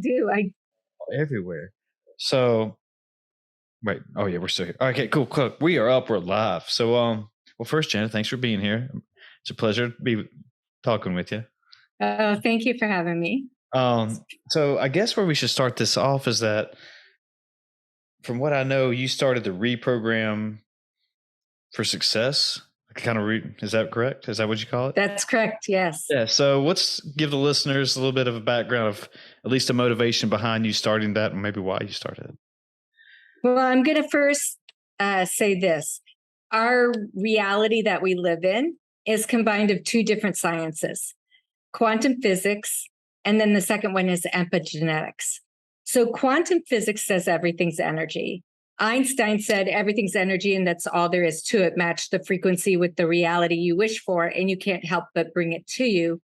do. Everywhere. So, wait. Oh yeah, we're still here. Okay, cool. We are up. We're live. So, well, first, Janet, thanks for being here. It's a pleasure to be talking with you. Thank you for having me. So I guess where we should start this off is that, from what I know, you started the Reprogram for Success. Is that correct? Is that what you call it? That's correct. Yes. Yeah. So let's give the listeners a little bit of a background of at least a motivation behind you starting that, and maybe why you started it. Well, I'm going to first say this. Our reality that we live in is combined of two different sciences, quantum physics, and then the second one is epigenetics. So quantum physics says everything's energy. Einstein said everything's energy and that's all there is to it. Match the frequency with the reality you wish for, and you can't help but bring it to you.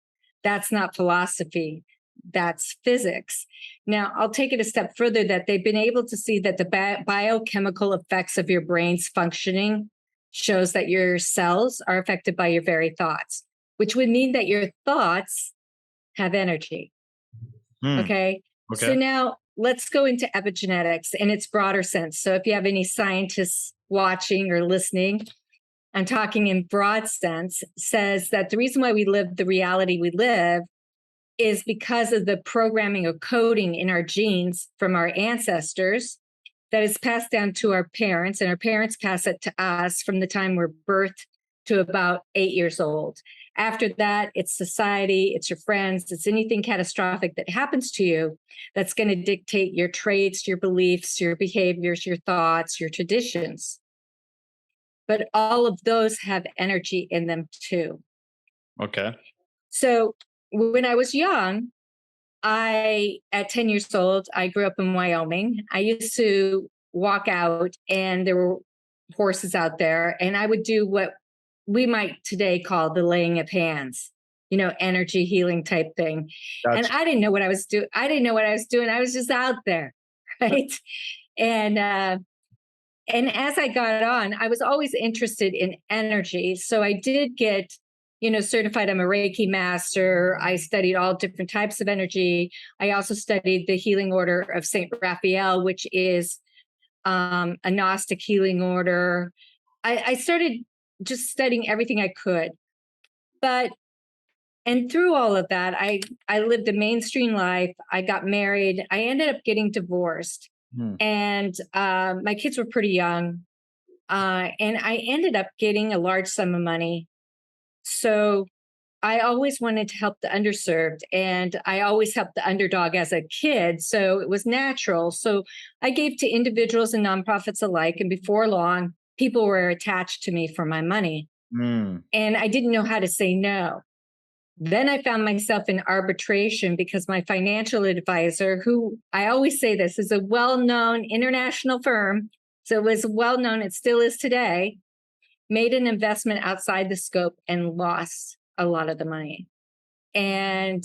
That's not philosophy. That's physics. Now, I'll take it a step further that they've been able to see that the biochemical effects of your brain's functioning shows that your cells are affected by your very thoughts, which would mean that your thoughts have energy. Okay. So now let's go into epigenetics in its broader sense. So if you have any scientists watching or listening, I'm talking in broad sense, says that the reason why we live the reality we live is because of the programming or coding in our genes from our ancestors that is passed down to our parents, and our parents pass it to us from the time we're birthed to about 8 years old. After that, it's society, it's your friends, it's anything catastrophic that happens to you that's going to dictate your traits, your beliefs, your behaviors, your thoughts, your traditions. But all of those have energy in them too. Okay. So when I was young, at 10 years old, I grew up in Wyoming. I used to walk out and there were horses out there, and I would do what we might today call the laying of hands, energy healing type thing. Gotcha. And I didn't know what I was doing. I was just out there. Right. And as I got on, I was always interested in energy. So I did get, certified. I'm a Reiki master. I studied all different types of energy. I also studied the healing order of St. Raphael, which is a Gnostic healing order. I started just studying everything I could. And through all of that, I lived a mainstream life. I got married. I ended up getting divorced. And my kids were pretty young. And I ended up getting a large sum of money. So I always wanted to help the underserved, and I always helped the underdog as a kid. So it was natural. So I gave to individuals and nonprofits alike. And before long, people were attached to me for my money. And I didn't know how to say no. Then I found myself in arbitration because my financial advisor, who I always say this is a well-known international firm, so it was well-known, it still is today, made an investment outside the scope and lost a lot of the money. And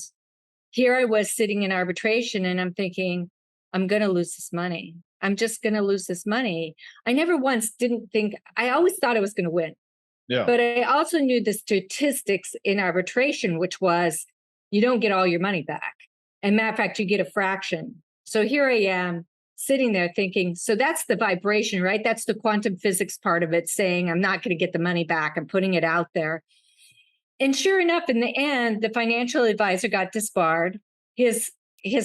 here I was sitting in arbitration and I'm thinking, I'm going to lose this money. I'm just going to lose this money. I never once I always thought I was going to win. Yeah. But I also knew the statistics in arbitration, which was you don't get all your money back. And matter of fact, you get a fraction. So here I am sitting there thinking, so that's the vibration, right? That's the quantum physics part of it saying, I'm not going to get the money back. I'm putting it out there. And sure enough, in the end, the financial advisor got disbarred. His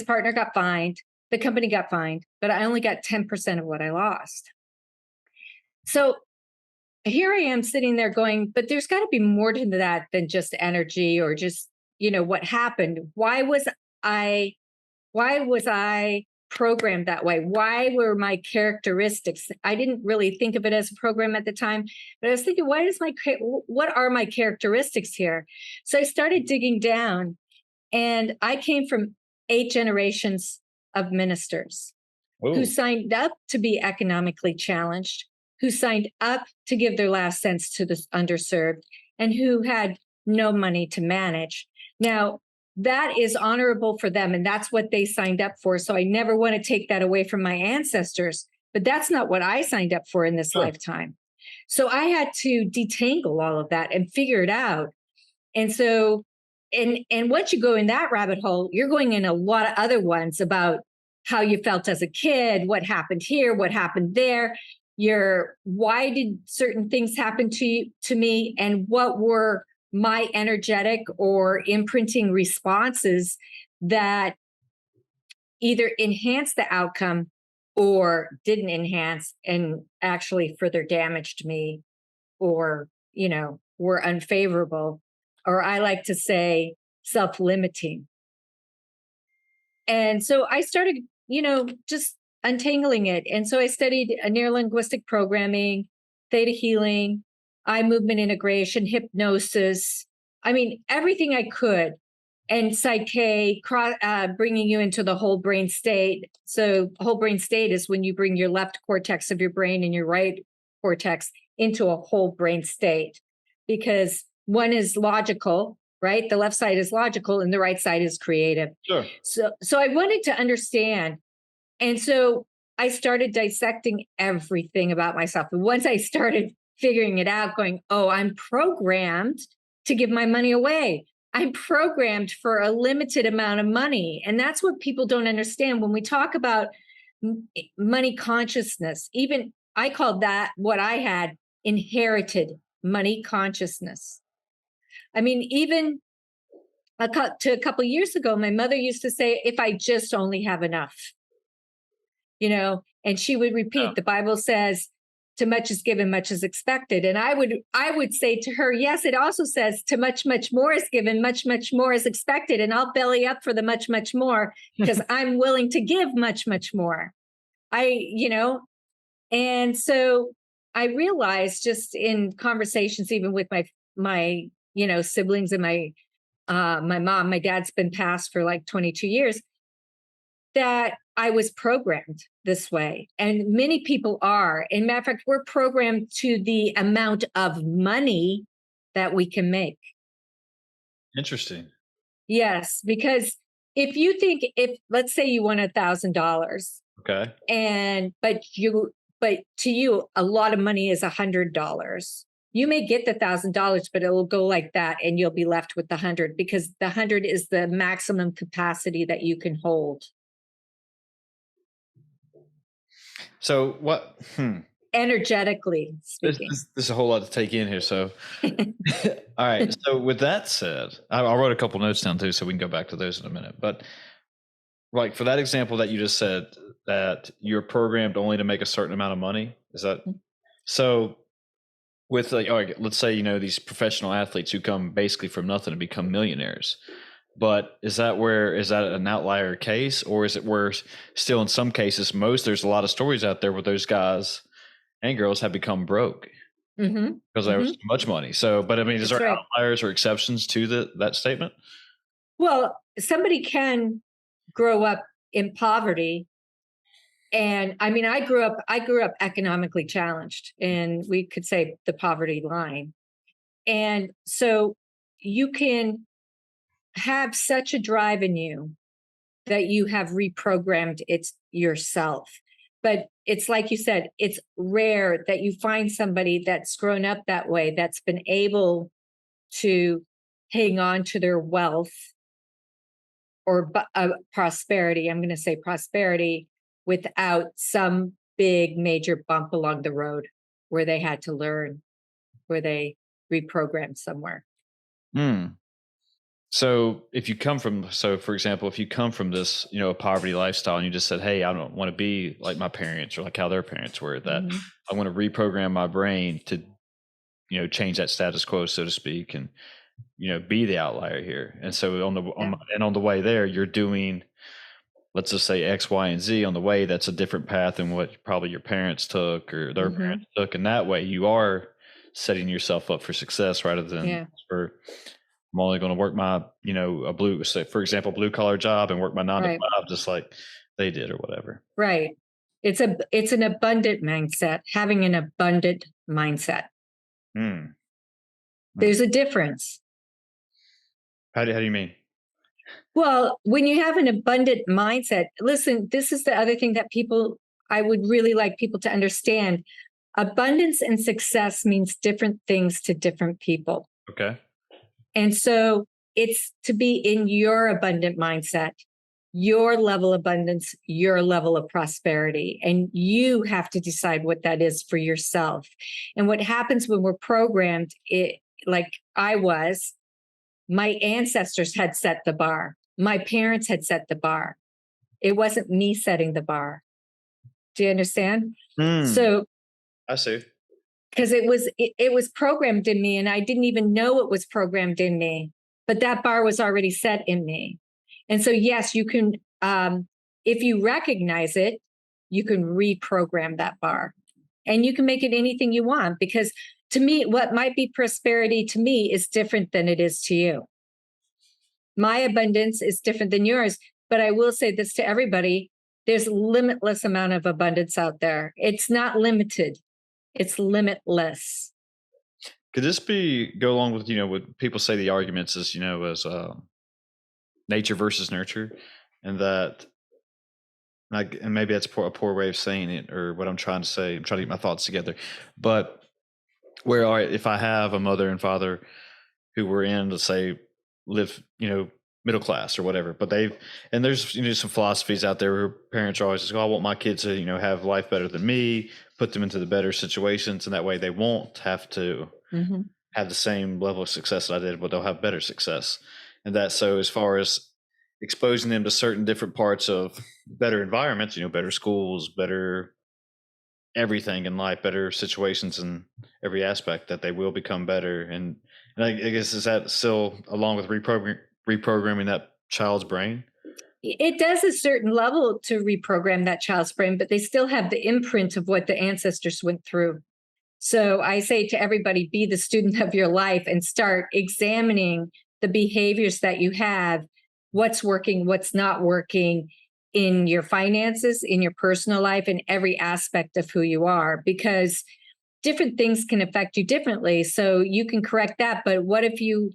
partner got fined. The company got fined, but I only got 10% of what I lost. So here I am sitting there going, but there's got to be more to that than just energy or just, what happened. Why was I programmed that way? Why were my characteristics? I didn't really think of it as a program at the time, but I was thinking, what are my characteristics here? So I started digging down, and I came from 8 generations of ministers who signed up to be economically challenged, who signed up to give their last cents to the underserved, and who had no money to manage. Now, that is honorable for them, and that's what they signed up for. So I never want to take that away from my ancestors, but that's not what I signed up for in this lifetime. So I had to detangle all of that and figure it out. And so and once you go in that rabbit hole, you're going in a lot of other ones about how you felt as a kid, what happened here, what happened there, why did certain things happen to me, and what were my energetic or imprinting responses that either enhanced the outcome or didn't enhance and actually further damaged me, or were unfavorable, or I like to say self-limiting. And so I started, just untangling it. And so I studied neuro-linguistic programming, theta healing, eye movement integration, hypnosis. I mean, everything I could. And Psyche, bringing you into the whole brain state. So whole brain state is when you bring your left cortex of your brain and your right cortex into a whole brain state, because one is logical, right? The left side is logical and the right side is creative. Sure. So I wanted to understand. And so I started dissecting everything about myself. And once I started figuring it out, going, oh, I'm programmed to give my money away. I'm programmed for a limited amount of money. And that's what people don't understand when we talk about money consciousness. Even I called that, what I had, inherited money consciousness. I mean, even a couple of years ago, my mother used to say, if I just only have enough, and she would repeat, the Bible says, too much is given, much is expected. And I would say to her, yes, it also says too much more is given, much more is expected. And I'll belly up for the much more because I'm willing to give much more. And so I realized, just in conversations, even with my siblings and my mom, my dad's been passed for like 22 years, that I was programmed this way. And many people are. In matter of fact, we're programmed to the amount of money that we can make. Interesting. Yes, because if let's say you won $1,000. Okay. But to you, a lot of money is $100. You may get the $1,000, but it will go like that, and you'll be left with the 100, because the 100 is the maximum capacity that you can hold. So what? Energetically speaking. This is a whole lot to take in here. So, all right. So with that said, I wrote a couple notes down too, so we can go back to those in a minute. But like for that example that you just said, that you're programmed only to make a certain amount of money, is that so? With like, all right, let's say these professional athletes who come basically from nothing and become millionaires. But is that an outlier case, or is it where still in some cases, there's a lot of stories out there where those guys and girls have become broke because there was too much money. So, but I mean, is there outliers or exceptions to that statement? Well, somebody can grow up in poverty. And I mean, I grew up economically challenged, and we could say the poverty line. And so you can have such a drive in you that you have reprogrammed it yourself. But it's like you said, it's rare that you find somebody that's grown up that way, that's been able to hang on to their wealth or prosperity. I'm going to say prosperity without some big major bump along the road where they had to learn, where they reprogrammed somewhere. So for example, if you come from this, a poverty lifestyle, and you just said, hey, I don't want to be like my parents or like how their parents were, that I want to reprogram my brain to, change that status quo, so to speak, and, be the outlier here. And so on the way there, you're doing, let's just say X, Y, and Z on the way. That's a different path than what probably your parents took or their parents took. And that way you are setting yourself up for success rather than for, I'm only going to work my, for example, blue collar job and work my 9 to 5, just like they did or whatever. Right. It's an abundant mindset, having an abundant mindset. There's a difference. How do you mean? Well, when you have an abundant mindset, listen, this is the other thing that I would really like people to understand. Abundance and success means different things to different people. Okay. And so it's to be in your abundant mindset, your level of abundance, your level of prosperity. And you have to decide what that is for yourself. And what happens when we're programmed, like I was, my ancestors had set the bar. My parents had set the bar. It wasn't me setting the bar. Do you understand? So I see. because it was programmed in me, and I didn't even know it was programmed in me, but that bar was already set in me. And so, yes, you can, if you recognize it, you can reprogram that bar, and you can make it anything you want. Because to me, what might be prosperity to me is different than it is to you. My abundance is different than yours. But I will say this to everybody: there's limitless amount of abundance out there. It's not limited. It's limitless. Could this go along with, what people say the arguments is, as nature versus nurture, and that, and maybe that's a poor way of saying it, or what I'm trying to say. I'm trying to get my thoughts together. But where, all right, if I have a mother and father who were in, let's say, live, middle class or whatever, but and there's, some philosophies out there where parents are always just, I want my kids to, have life better than me, put them into the better situations, and that way they won't have to have the same level of success that I did, but they'll have better success. And that, so as far as exposing them to certain different parts of better environments, better schools, better everything in life, better situations in every aspect, that they will become better. And I guess, is that still along with reprogramming that child's brain? It does a certain level to reprogram that child's brain, but they still have the imprint of what the ancestors went through. So I say to everybody, be the student of your life and start examining the behaviors that you have, what's working, what's not working in your finances, in your personal life, in every aspect of who you are, because different things can affect you differently. So you can correct that. But what if you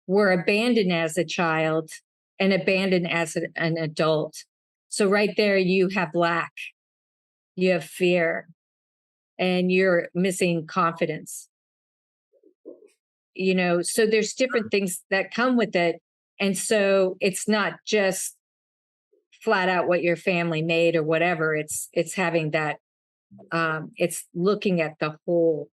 were abandoned as a child and abandoned as an adult? So right there, you have lack, you have fear, and you're missing confidence. So there's different things that come with it. And so it's not just flat out what your family made or whatever. It's having that, it's looking at the whole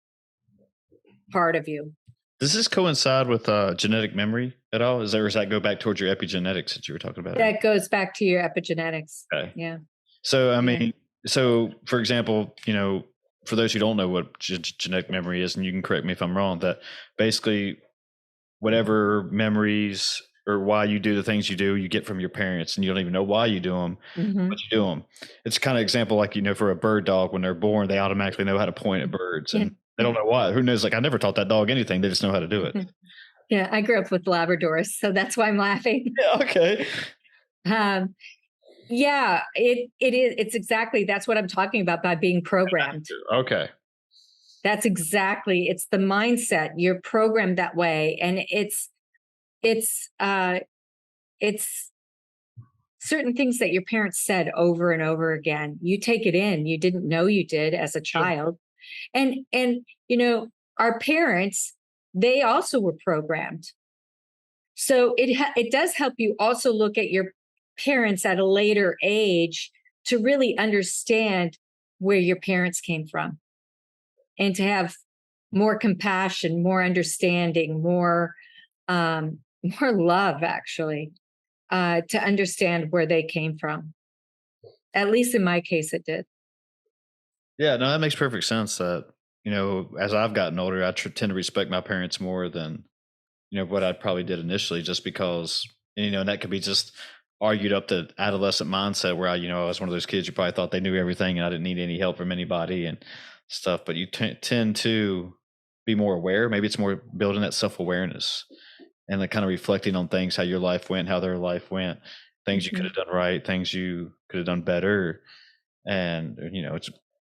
part of you. Does this coincide with genetic memory at all? Or does that go back towards your epigenetics that you were talking about? That goes back to your epigenetics. Okay. Yeah. So, I mean, so for example, for those who don't know what genetic memory is, and you can correct me if I'm wrong, that basically whatever memories or why you do the things you do, you get from your parents, and you don't even know why you do them, but you do them. It's kind of example like, for a bird dog, when they're born, they automatically know how to point at birds, and they don't know why. Who knows? Like, I never taught that dog anything. They just know how to do it. Yeah, I grew up with Labradors, so that's why I'm laughing. Yeah, okay. Yeah, it is. It's exactly, that's what I'm talking about by being programmed. Okay. That's exactly, it's the mindset. You're programmed that way. And it's certain things that your parents said over and over again. You take it in. You didn't know you did as a child. And our parents, they also were programmed. So it does help you also look at your parents at a later age to really understand where your parents came from, and to have more compassion, more understanding, more love, actually, to understand where they came from. At least in my case, it did. Yeah, no, that makes perfect sense. That, as I've gotten older, I tend to respect my parents more than, what I probably did initially, just because, and that could be just argued up the adolescent mindset where I was one of those kids who probably thought they knew everything and I didn't need any help from anybody and stuff. But you tend to be more aware. Maybe it's more building that self-awareness and like kind of reflecting on things, how your life went, how their life went, things you could have done right, things you could have done better. And, it's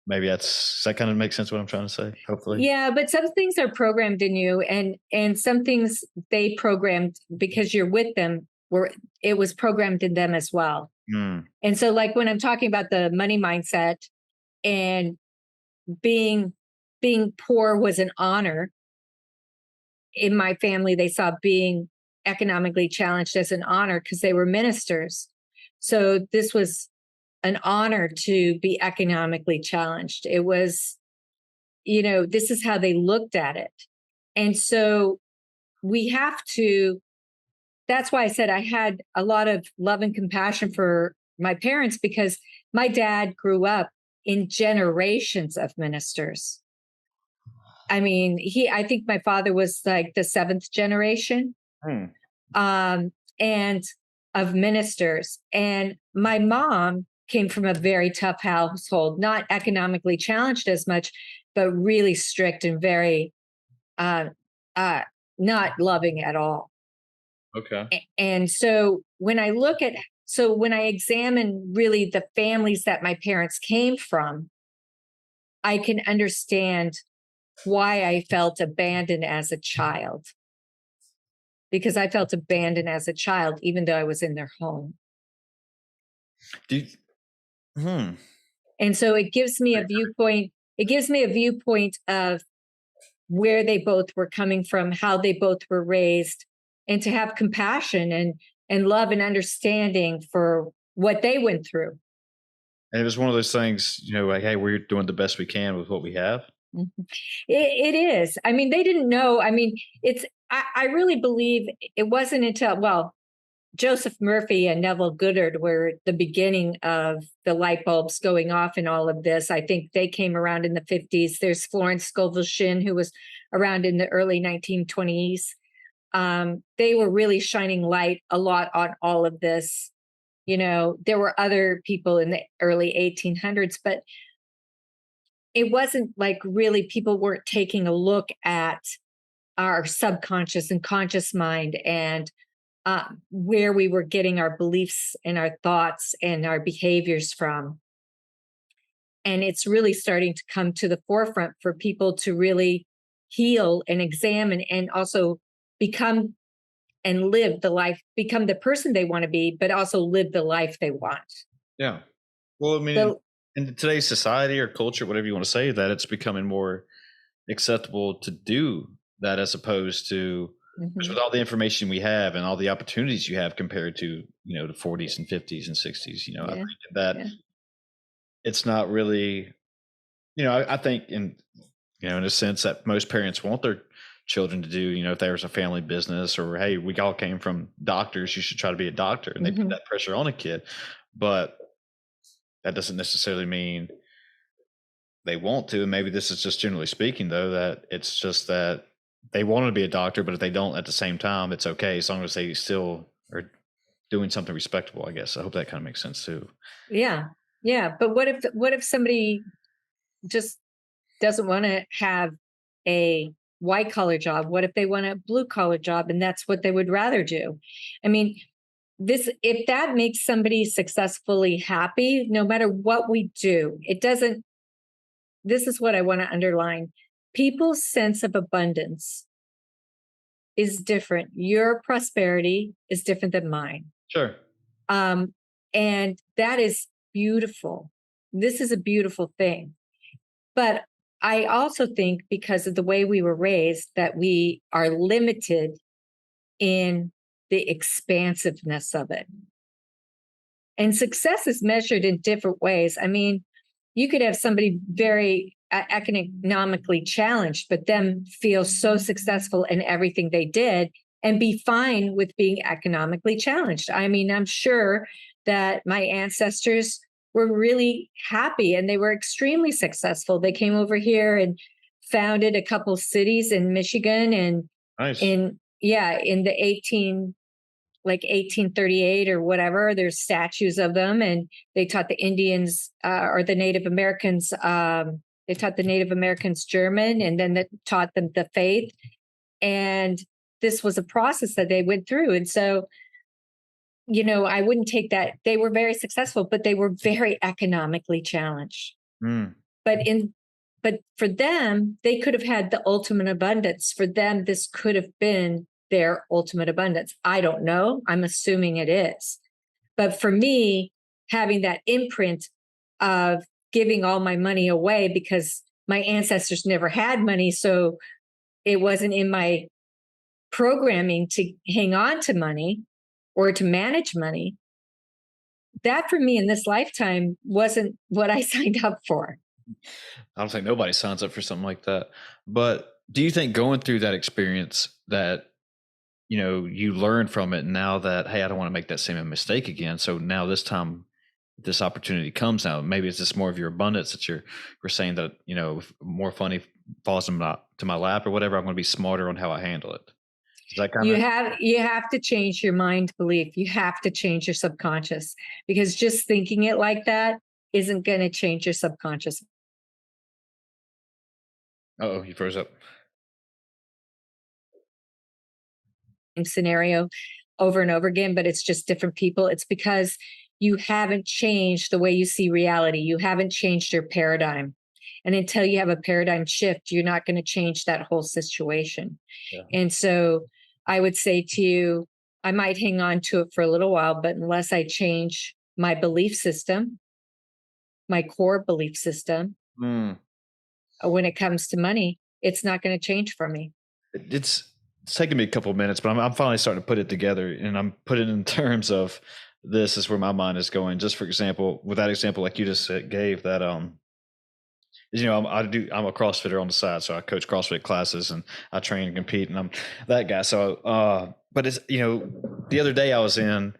maybe does that kind of make sense what I'm trying to say? Hopefully. Yeah, but some things are programmed in you, and some things they programmed because you're with them, where it was programmed in them as well. And so, like when I'm talking about the money mindset and being poor was an honor. In my family, they saw being economically challenged as an honor because they were ministers. So this was an honor to be economically challenged. It was, this is how they looked at it. And so we have to, that's why I said I had a lot of love and compassion for my parents, because my dad grew up in generations of ministers. I mean, I think my father was like the 7th generation, and of ministers. And my mom came from a very tough household, not economically challenged as much, but really strict and very not loving at all. Okay. And so when I examine really the families that my parents came from, I can understand why I felt abandoned as a child. Because I felt abandoned as a child, even though I was in their home. And so it gives me a viewpoint. It gives me a viewpoint of where they both were coming from, how they both were raised, and to have compassion and love and understanding for what they went through. And it was one of those things, like, hey, we're doing the best we can with what we have. It is. I mean, they didn't know. I mean, I really believe it wasn't until, Joseph Murphy and Neville Goddard were the beginning of the light bulbs going off in all of this. I think they came around in the 50s. There's Florence Scovel Shinn, who was around in the early 1920s. They were really shining light a lot on all of this. There were other people in the early 1800s, but it wasn't like really people weren't taking a look at our subconscious and conscious mind and where we were getting our beliefs and our thoughts and our behaviors from. And it's really starting to come to the forefront for people to really heal and examine and also become and live the life, become the person they want to be, but also live the life they want. Yeah. Well, I mean, in today's society or culture, whatever you want to say, that it's becoming more acceptable to do that, as opposed to with all the information we have and all the opportunities you have compared to, the 40s and 50s and 60s, I think that it's not really, I think in a sense that most parents want their children to do, if there's a family business or, hey, we all came from doctors, you should try to be a doctor. And they put that pressure on a kid, but that doesn't necessarily mean they want to. And maybe this is just generally speaking, though, that it's just that they want to be a doctor, but if they don't at the same time, it's okay, as long as they still are doing something respectable, I guess. I hope that kind of makes sense too. Yeah. But what if somebody just doesn't want to have a white collar job? What if they want a blue collar job and that's what they would rather do? I mean, if that makes somebody successfully happy, no matter what we do, this is what I want to underline. People's sense of abundance is different. Your prosperity is different than mine. Sure. And that is beautiful. This is a beautiful thing. But I also think because of the way we were raised, that we are limited in the expansiveness of it. And success is measured in different ways. I mean, you could have somebody very economically challenged, but them feel so successful in everything they did and be fine with being economically challenged. I mean, I'm sure that my ancestors were really happy and they were extremely successful. They came over here and founded a couple cities in Michigan and in the 1838 or whatever. There's statues of them, and they taught the Indians or the Native Americans. They taught the Native Americans German, and then they taught them the faith. And this was a process that they went through. And so, I wouldn't take that. They were very successful, but they were very economically challenged. But for them, they could have had the ultimate abundance. For them, this could have been their ultimate abundance. I don't know. I'm assuming it is. But for me, having that imprint of giving all my money away because my ancestors never had money, so it wasn't in my programming to hang on to money or to manage money, that for me in this lifetime wasn't what I signed up for. I don't think nobody signs up for something like that. But do you think going through that experience that, you learn from it now that, hey, I don't want to make that same mistake again. So now this time this opportunity comes now, maybe it's just more of your abundance that you're saying that, if more funny falls to my lap or whatever, I'm going to be smarter on how I handle it. Is that kind of you have to change your mind belief. You have to change your subconscious, because just thinking it like that isn't going to change your subconscious. Oh, you froze up. Scenario over and over again, but it's just different people. It's because you haven't changed the way you see reality. You haven't changed your paradigm. And until you have a paradigm shift, you're not going to change that whole situation. Yeah. And so I would say to you, I might hang on to it for a little while, but unless I change my belief system, my core belief system, when it comes to money, it's not going to change for me. It's taken me a couple of minutes, but I'm finally starting to put it together, and I'm putting it in terms of this is where my mind is going. Just for example, with that example, like you just gave that, I'm a CrossFitter on the side. So I coach CrossFit classes and I train and compete, and I'm that guy. So, but it's, the other day I was in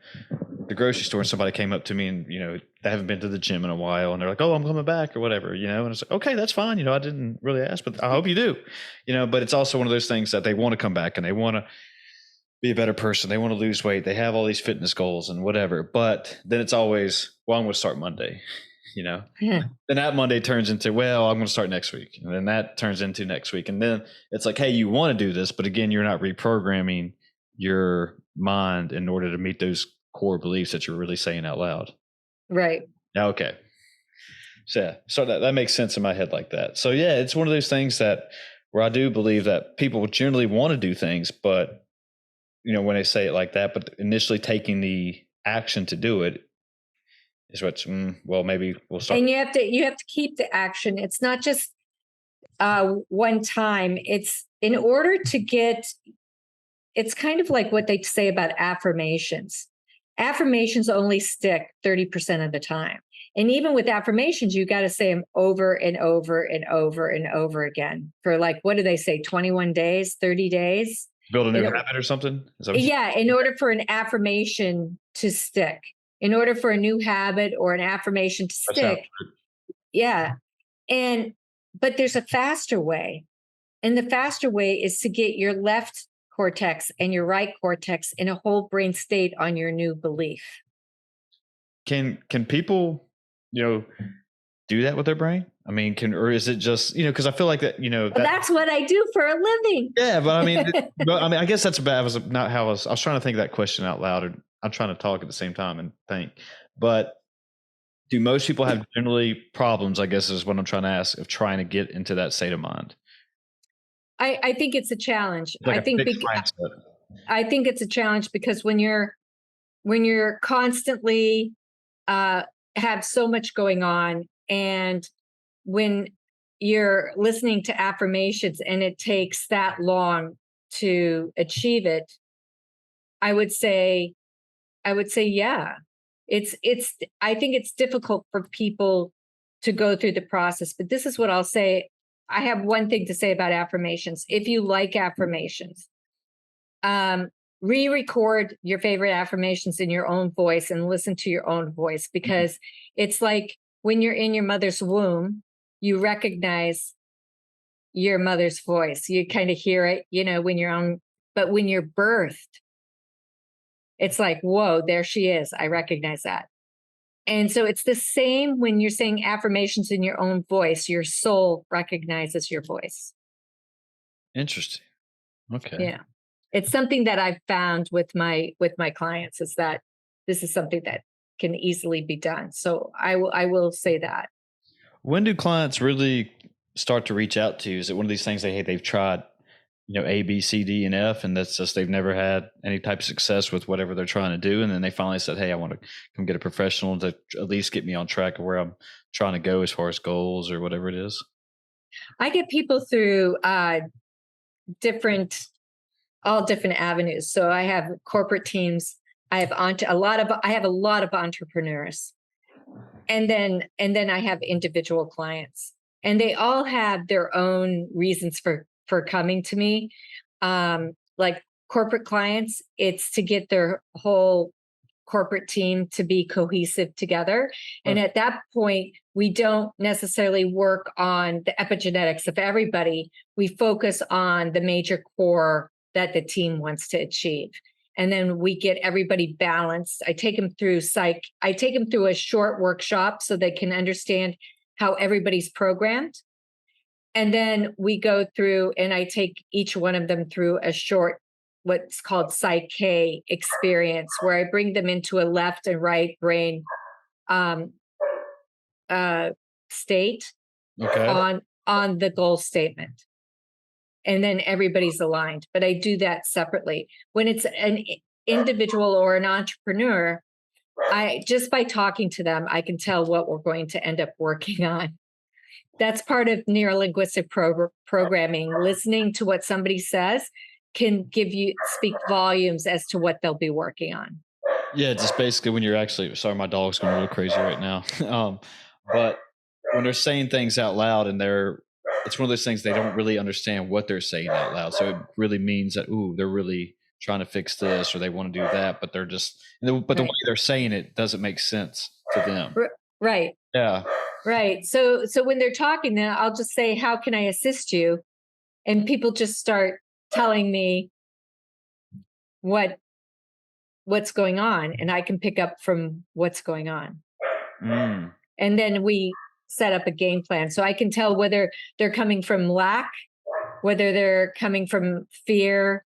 the grocery store and somebody came up to me and, they haven't been to the gym in a while, and they're like, oh, I'm coming back or whatever, and I was like, okay, that's fine. I didn't really ask, but I hope you do, but it's also one of those things that they want to come back and they want to be a better person. They want to lose weight. They have all these fitness goals and whatever, but then it's always, well, I'm going to start Monday, Yeah. Then that Monday turns into, well, I'm going to start next week. And then that turns into next week. And then it's like, hey, you want to do this, but again, you're not reprogramming your mind in order to meet those core beliefs that you're really saying out loud. Right. Okay. So that makes sense in my head like that. So yeah, it's one of those things that where I do believe that people generally want to do things, but when they say it like that, but initially taking the action to do it is what's, well, maybe we'll start. And you have to keep the action. It's not just one time. It's in order to get, it's kind of like what they say about affirmations. Affirmations only stick 30% of the time. And even with affirmations, you got to say them over and over and over and over again for, like, what do they say? 21 days, 30 days? Build a new habit or something? Yeah. In order for an affirmation to stick, in order for a new habit or an affirmation to stick. Yeah. But there's a faster way. And the faster way is to get your left cortex and your right cortex in a whole brain state on your new belief. Can people, do that with their brain? I mean, or is it just, because I feel like that, that's what I do for a living. Yeah. But I mean, I guess that's bad. Was not how I was trying to think of that question out loud, and I'm trying to talk at the same time and think, but do most people have generally problems, I guess is what I'm trying to ask, of trying to get into that state of mind? I think it's a challenge. I think it's a challenge because when you're constantly have so much going on, and when you're listening to affirmations and it takes that long to achieve it, I would say, yeah, I think it's difficult for people to go through the process, but this is what I'll say. I have one thing to say about affirmations. If you like affirmations, re-record your favorite affirmations in your own voice and listen to your own voice, because it's like when you're in your mother's womb, you recognize your mother's voice. You kind of hear it, when you're on, but when you're birthed, it's like, whoa, there she is. I recognize that. And so it's the same when you're saying affirmations in your own voice. Your soul recognizes your voice. Interesting. Okay. Yeah. It's something that I've found with my clients, is that this is something that can easily be done. So I will say that. When do clients really start to reach out to you? Is it one of these things they've tried, A, B, C, D, and F, and that's just they've never had any type of success with whatever they're trying to do, and then they finally said, hey, I want to come get a professional to at least get me on track of where I'm trying to go as far as goals or whatever it is? I get people through different all different avenues. So I have corporate teams. I have a lot of entrepreneurs, and then I have individual clients, and they all have their own reasons for coming to me. Like corporate clients, it's to get their whole corporate team to be cohesive together. And at that point, we don't necessarily work on the epigenetics of everybody. We focus on the major core that the team wants to achieve. And then we get everybody balanced. I take them through a short workshop so they can understand how everybody's programmed. And then we go through, and I take each one of them through a short, what's called Psyche experience, where I bring them into a left and right brain state on the goal statement. And then everybody's aligned. But I do that separately. When it's an individual or an entrepreneur, just by talking to them, I can tell what we're going to end up working on. That's part of neurolinguistic programming. Listening to what somebody says can speak volumes as to what they'll be working on. Yeah, just basically when you're actually, sorry, my dog's going a little crazy right now. But when they're saying things out loud and it's one of those things they don't really understand what they're saying out loud. So it really means that, they're really trying to fix this or they want to do that, but they're just, the way they're saying it doesn't make sense to them. Right. Yeah. Right. So when they're talking, then I'll just say, how can I assist you? And people just start telling me what's going on, and I can pick up from what's going on. And then we set up a game plan. So I can tell whether they're coming from lack, whether they're coming from fear,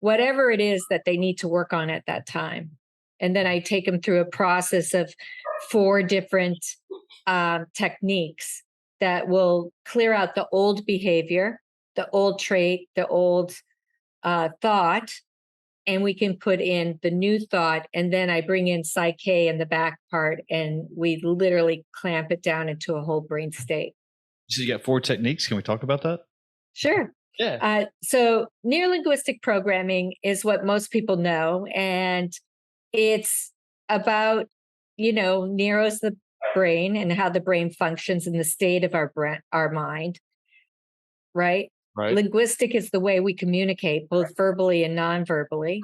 whatever it is that they need to work on at that time. And then I take them through a process of 4 different techniques that will clear out the old behavior, the old trait, the old thought, and we can put in the new thought. And then I bring in Psyche in the back part, and we literally clamp it down into a whole brain state. So you got 4 techniques. Can we talk about that? Sure. Yeah. So neurolinguistic programming is what most people know. And it's about, narrows the brain and how the brain functions in the state of our mind. Right? Linguistic is the way we communicate, both verbally and non-verbally.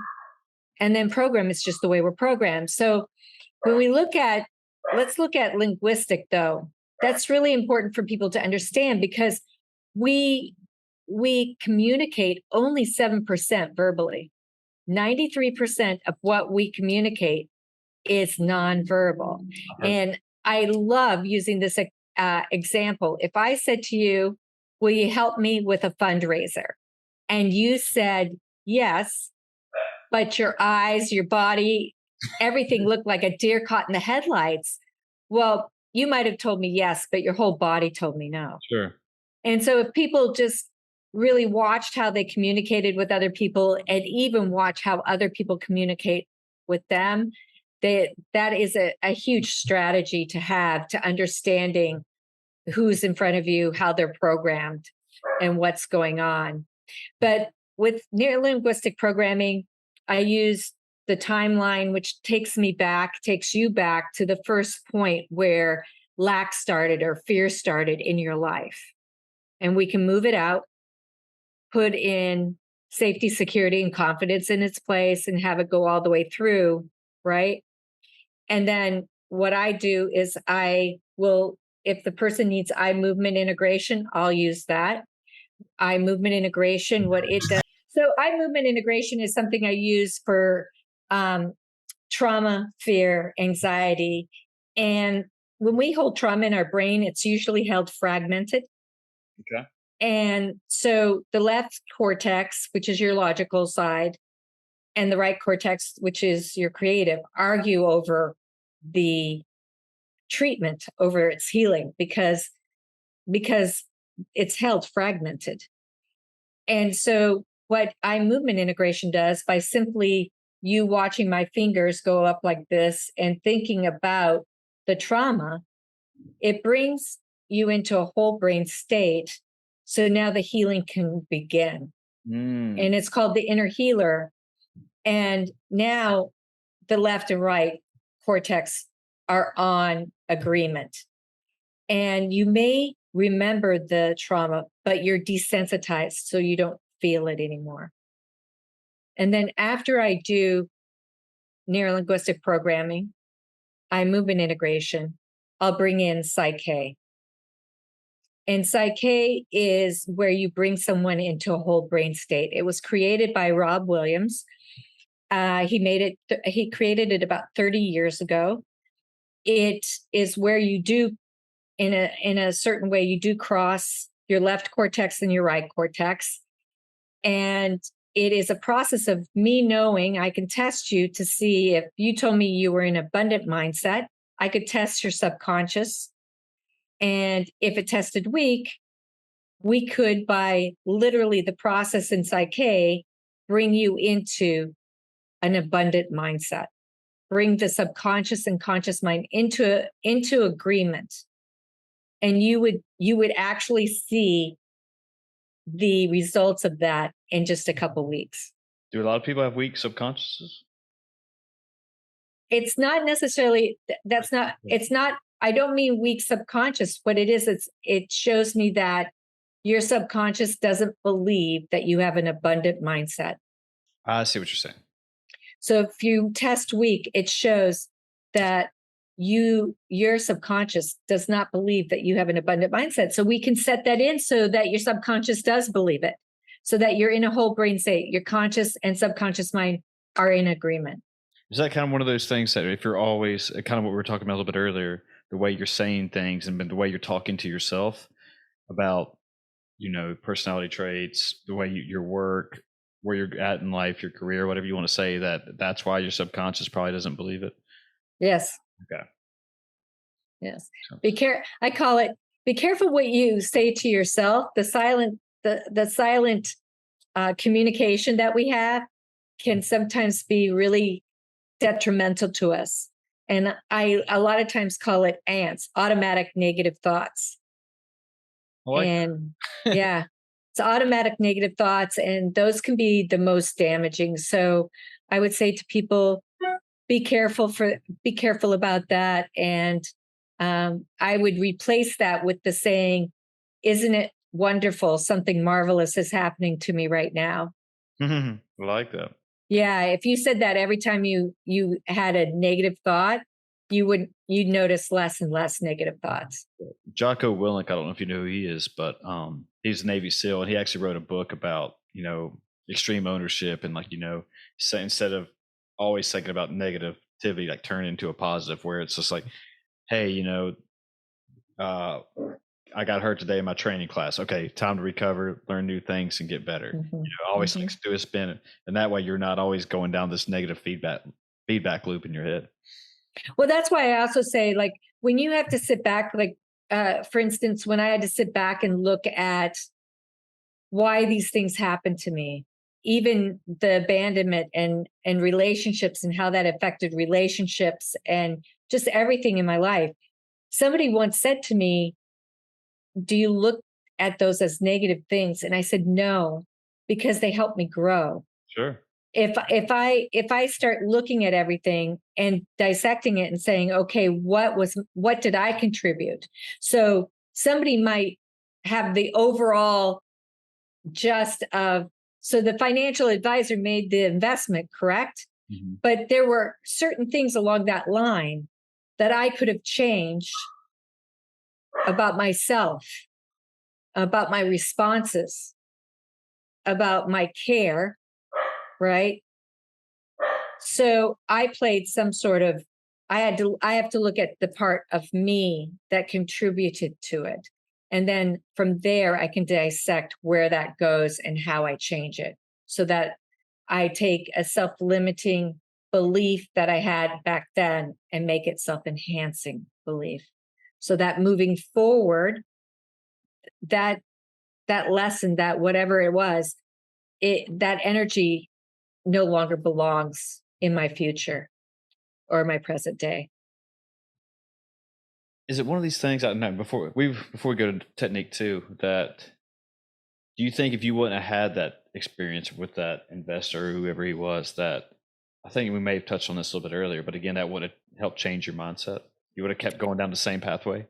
And then program is just the way we're programmed. So when let's look at linguistic, though. That's really important for people to understand, because we communicate only 7% verbally. 93% of what we communicate is nonverbal. And I love using this example. If I said to you, will you help me with a fundraiser? And you said yes, but your eyes, your body, everything looked like a deer caught in the headlights. Well, you might have told me yes, but your whole body told me no. Sure. And so if people just really watched how they communicated with other people, and even watch how other people communicate with them, that is a huge strategy to have to understanding who's in front of you, how they're programmed, and what's going on. But with neurolinguistic programming, I use the timeline, which takes you back to the first point where lack started or fear started in your life. And we can move it out, put in safety, security, and confidence in its place, and have it go all the way through, right? And then what I do is if the person needs eye movement integration, I'll use that. Eye movement integration, what it does. So eye movement integration is something I use for trauma, fear, anxiety. And when we hold trauma in our brain, it's usually held fragmented. Okay. And so the left cortex, which is your logical side, and the right cortex, which is your creative, argue over the treatment, over its healing, because it's held fragmented. And so what eye movement integration does, by simply you watching my fingers go up like this and thinking about the trauma, it brings you into a whole brain state. So now the healing can begin. and it's called the inner healer. And now the left and right cortex are on agreement. And you may remember the trauma, but you're desensitized, so you don't feel it anymore. And then after I do neurolinguistic programming, I move in integration, I'll bring in Psych-K. And Psych-K is where you bring someone into a whole brain state. It was created by Rob Williams. He created it about 30 years ago. It is where you do, in a certain way, you do cross your left cortex and your right cortex. And it is a process of me knowing I can test you to see if you told me you were in abundant mindset, I could test your subconscious. And if it tested weak, we could, by literally the process in Psych-K, bring you into an abundant mindset, bring the subconscious and conscious mind into agreement. And you would actually see the results of that in just a couple of weeks. Do a lot of people have weak subconsciouses? It's not necessarily, it's not, I don't mean weak subconscious. What it is, it shows me that your subconscious doesn't believe that you have an abundant mindset. I see what you're saying. So if you test weak, it shows that your subconscious does not believe that you have an abundant mindset. So we can set that in so that your subconscious does believe it, so that you're in a whole brain state. Your conscious and subconscious mind are in agreement. Is that kind of one of those things that if you're always kind of what we were talking about a little bit earlier, the way you're saying things and the way you're talking to yourself about, personality traits, the way your work, where you're at in life, your career, whatever you want to say, that's why your subconscious probably doesn't believe it? Yes. Okay. Yes. I call it, be careful what you say to yourself. The silent communication that we have can sometimes be really detrimental to us. And I a lot of times call it ants, automatic negative thoughts. Yeah, it's automatic negative thoughts, and those can be the most damaging. So I would say to people, be careful about that. And I would replace that with the saying, isn't it wonderful? Something marvelous is happening to me right now. I like that. Yeah. If you said that every time you had a negative thought, you'd notice less and less negative thoughts. Jocko Willink, I don't know if you know who he is, but he's a Navy SEAL, and he actually wrote a book about, extreme ownership, and instead of always thinking about negativity, like turn it into a positive, where it's just like, hey, I got hurt today in my training class. Okay, time to recover, learn new things, and get better. Mm-hmm. Always do a spin, and that way you're not always going down this negative feedback loop in your head. Well, that's why I also say, like, when you have to sit back, like, for instance, when I had to sit back and look at why these things happen to me, even the abandonment and relationships and how that affected relationships and just everything in my life. Somebody once said to me, do you look at those as negative things? And I said, no, because they help me grow. Sure. If I start looking at everything and dissecting it and saying, okay, what did I contribute? So somebody might have the overall so the financial advisor made the investment, correct? Mm-hmm. But there were certain things along that line that I could have changed about myself, about my responses, about my care, right? So I played some sort of, I have to look at the part of me that contributed to it. And then from there, I can dissect where that goes and how I change it, so that I take a self-limiting belief that I had back then and make it self-enhancing belief. So that moving forward, that lesson, that whatever it was, that energy no longer belongs in my future or my present day. Is it one of these things? I know before we go to technique 2, that do you think if you wouldn't have had that experience with that investor or whoever he was that I think we may have touched on this a little bit earlier, but again, that would have helped change your mindset? You would have kept going down the same pathway?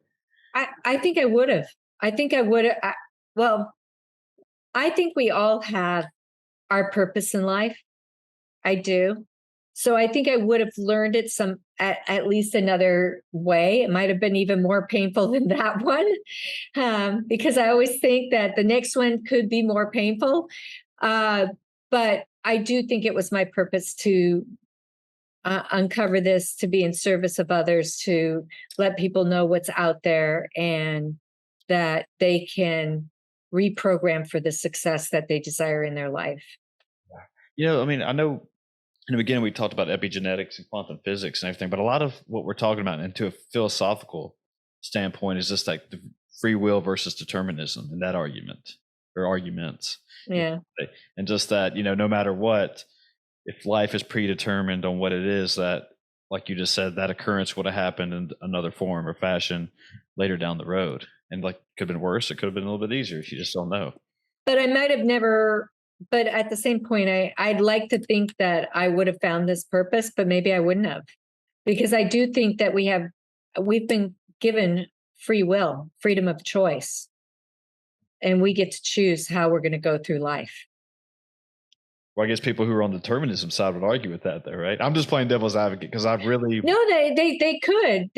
I think I would have. I think I would have. Well, I think we all have our purpose in life. I do. So I think I would have learned it at least another way. It might have been even more painful than that one, because I always think that the next one could be more painful. But I do think it was my purpose to uncover this, to be in service of others, to let people know what's out there and that they can reprogram for the success that they desire in their life. I mean, I know in the beginning we talked about epigenetics and quantum physics and everything, but a lot of what we're talking about into a philosophical standpoint is just like the free will versus determinism and that argument or arguments. Yeah. And just that, no matter what, if life is predetermined on what it is, that, like you just said, that occurrence would have happened in another form or fashion later down the road. And like, could have been worse. It could have been a little bit easier if you just don't know. But I might have never, but at the same point, I'd like to think that I would have found this purpose, but maybe I wouldn't have, because I do think that we've been given free will, freedom of choice, and we get to choose how we're going to go through life. Well, I guess people who are on the determinism side would argue with that, though, right? I'm just playing devil's advocate because I've really no, they could,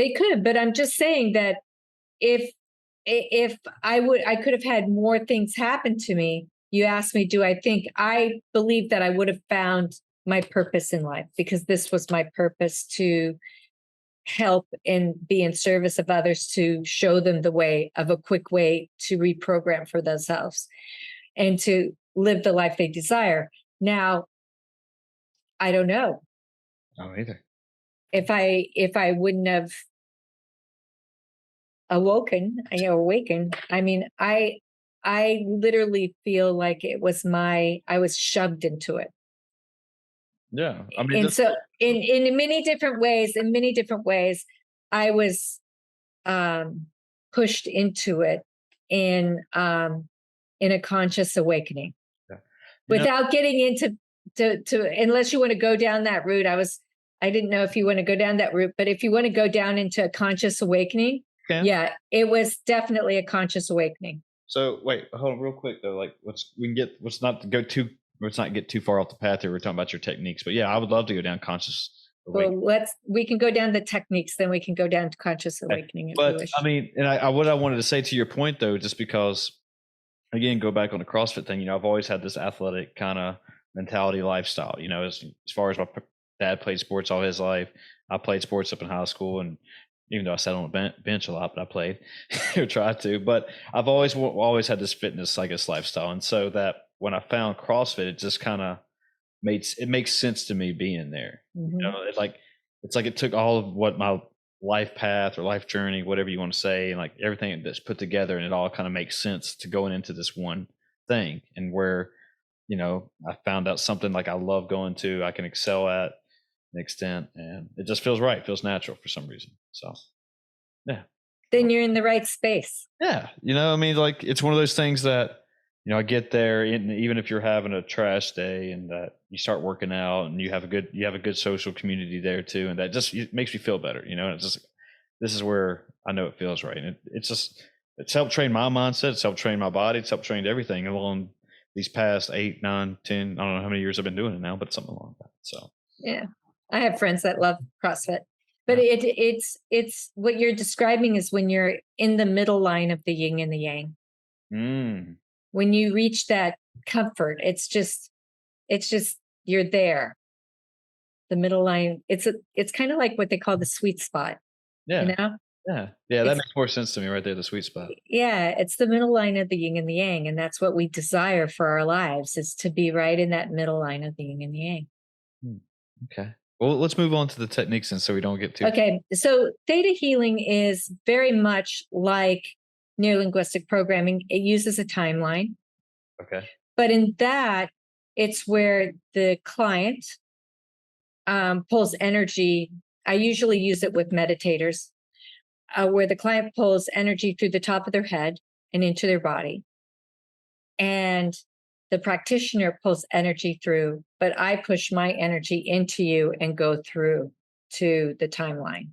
but I'm just saying that if I could have had more things happen to me. You asked me, do I believe that I would have found my purpose in life, because this was my purpose, to help and be in service of others, to show them the way of a quick way to reprogram for themselves and to live the life they desire. Now, I don't know. I don't either. If I wouldn't have awakened, I mean, I literally feel like it was I was shoved into it. Yeah. I mean, And so in many different ways, I was pushed into it in a conscious awakening. Yeah. Without getting into unless you want to go down that route. I didn't know if you want to go down that route, but if you want to go down into a conscious awakening, yeah, it was definitely a conscious awakening. So wait, hold on real quick though. Like let's not get too far off the path here. We're talking about your techniques, but yeah, I would love to go down conscious awakening. Well, we can go down the techniques, then we can go down to conscious awakening. But I mean, and what I wanted to say to your point though, just because again, go back on the CrossFit thing, I've always had this athletic kind of mentality lifestyle, as far as my dad played sports all his life. I played sports up in high school, and even though I sat on a bench a lot, but I played or tried to. But I've always had this fitness, I guess, lifestyle. And so that when I found CrossFit, it just kind of makes sense to me being there. Mm-hmm. It's like it took all of what my life path or life journey, whatever you want to say, and like everything that's put together, and it all kind of makes sense to going into this one thing. And where, I found out something like I love going to, I can excel at an extent, and it just feels right, feels natural for some reason. So yeah, then you're in the right space. Yeah, I mean, like it's one of those things that I get there, and even if you're having a trash day, and that you start working out, and you have a good social community there too, and that just makes me feel better. And it's just, this is where I know it feels right, and it's helped train my mindset, it's helped train my body, it's helped train everything along these past 8, 9, 10, I don't know how many years I've been doing it now, but something along that. So yeah, I have friends that love CrossFit, but it's what you're describing is when you're in the middle line of the yin and the yang. When you reach that comfort, it's just you're there. The middle line, it's kind of like what they call the sweet spot. Yeah. Yeah, that makes more sense to me right there, the sweet spot. Yeah, it's the middle line of the yin and the yang, and that's what we desire for our lives, is to be right in that middle line of the yin and the yang. Okay. Well, let's move on to the techniques, and so we don't get too. Okay, so theta healing is very much like neurolinguistic programming. It uses a timeline. Okay. But in that, it's where the client pulls energy. I usually use it with meditators, where the client pulls energy through the top of their head and into their body. And the practitioner pulls energy through, but I push my energy into you and go through to the timeline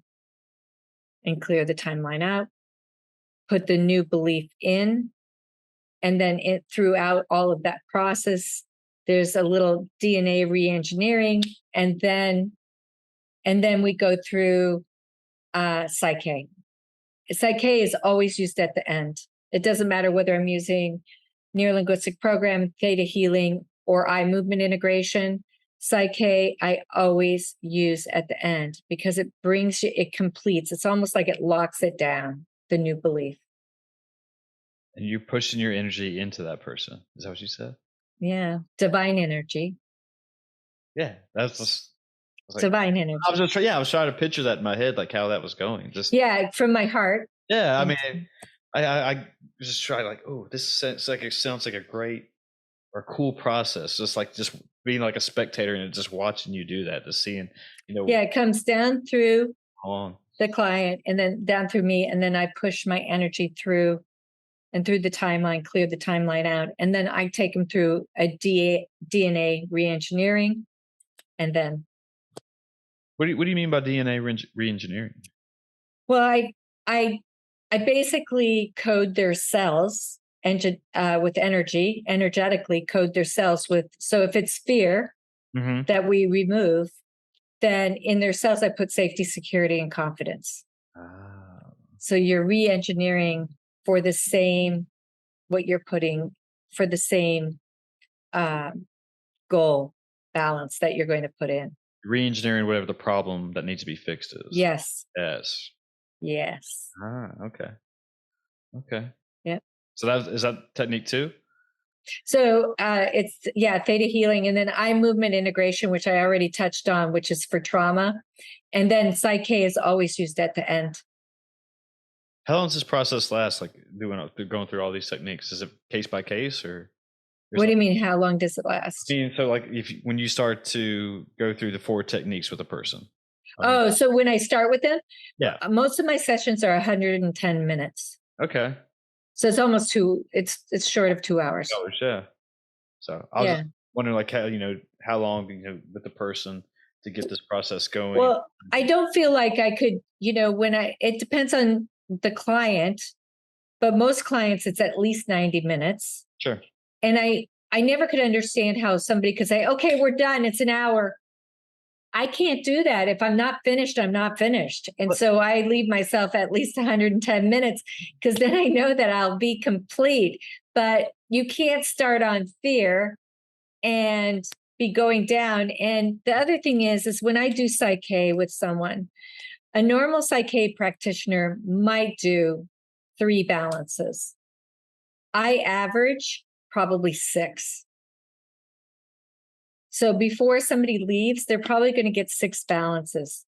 and clear the timeline out, put the new belief in, and then throughout all of that process, there's a little DNA re-engineering, and then we go through Psyche. Psyche is always used at the end. It doesn't matter whether I'm using neurolinguistic program, theta healing, or eye movement integration. Psyche, I always use at the end because it brings you, it completes. It's almost like it locks it down, the new belief. And you're pushing your energy into that person. Is that what you said? Yeah. Divine energy. Yeah. That's just like, divine energy. I was trying to picture that in my head, like how that was going. Just from my heart. yeah. I mean, I just try like, oh, this sounds like a great or cool process. Just being like a spectator and just watching you do that, just seeing, it comes down through on the client and then down through me, and then I push my energy through and through the timeline, clear the timeline out, and then I take them through a DNA re-engineering, and then. What do you mean by DNA re-engineering? Well, I basically code their cells with energy, energetically code their cells with. So if it's fear that we remove, then in their cells I put safety, security, and confidence. So you're re-engineering for the same, what you're putting for the same goal balance that you're going to put in. Re-engineering whatever the problem that needs to be fixed is. Yes. Yes. Okay. Yep. So is that technique 2? So it's theta healing, and then eye movement integration, which I already touched on, which is for trauma, and then Psyche is always used at the end. How long does this process last? Like going through all these techniques, is it case by case or? What do you mean? How long does it last? I mean, so like when you start to go through the 4 techniques with a person. So when I start with them, yeah, most of my sessions are 110 minutes. Okay. So it's almost it's short of 2 hours. Yeah. So I was just wondering, like, how long, with the person to get this process going. Well, I don't feel like I could, it depends on the client, but most clients it's at least 90 minutes. Sure. And I never could understand how somebody could say, okay, we're done. It's an hour. I can't do that. If I'm not finished, I'm not finished. And so I leave myself at least 110 minutes because then I know that I'll be complete. But you can't start on fear and be going down. And the other thing is when I do Psyche with someone, a normal Psyche practitioner might do 3 balances. I average probably 6. So before somebody leaves, they're probably going to get 6 balances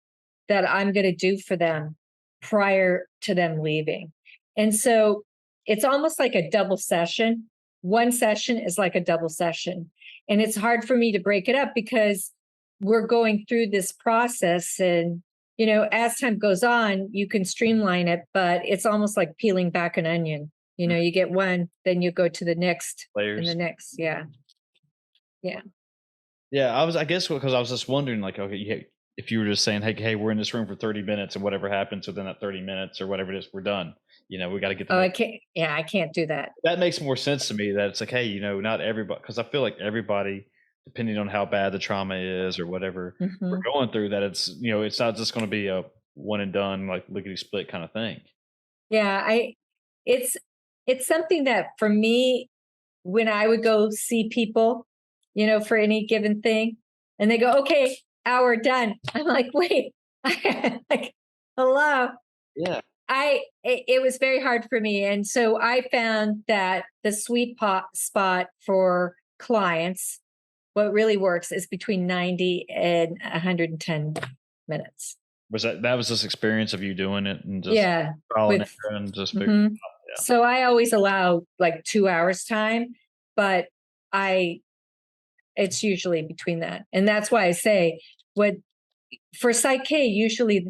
that I'm going to do for them prior to them leaving. And so it's almost like a double session. One session is like a double session. And it's hard for me to break it up because we're going through this process. And, as time goes on, you can streamline it, but it's almost like peeling back an onion. You get one, then you go to the next layers and the next. Yeah. Yeah, I guess because I was just wondering, like, okay, if you were just saying, hey, we're in this room for 30 minutes and whatever happens within that 30 minutes or whatever it is, we're done. We got to get. I can't. Yeah, I can't do that. That makes more sense to me. That it's like, hey, not everybody, because I feel like everybody, depending on how bad the trauma is or whatever we're going through, that it's it's not just going to be a one and done, like lickety split kind of thing. Yeah, it's something that for me, when I would go see people, for any given thing, and they go, okay, hour done. I'm like, wait, like, hello. Yeah. It was very hard for me. And so I found that the sweet spot for clients, what really works is between 90 and 110 minutes. That was this experience of you doing it and just following it and just So I always allow like 2 hours time, but it's usually between that. And that's why I say for Psyche, usually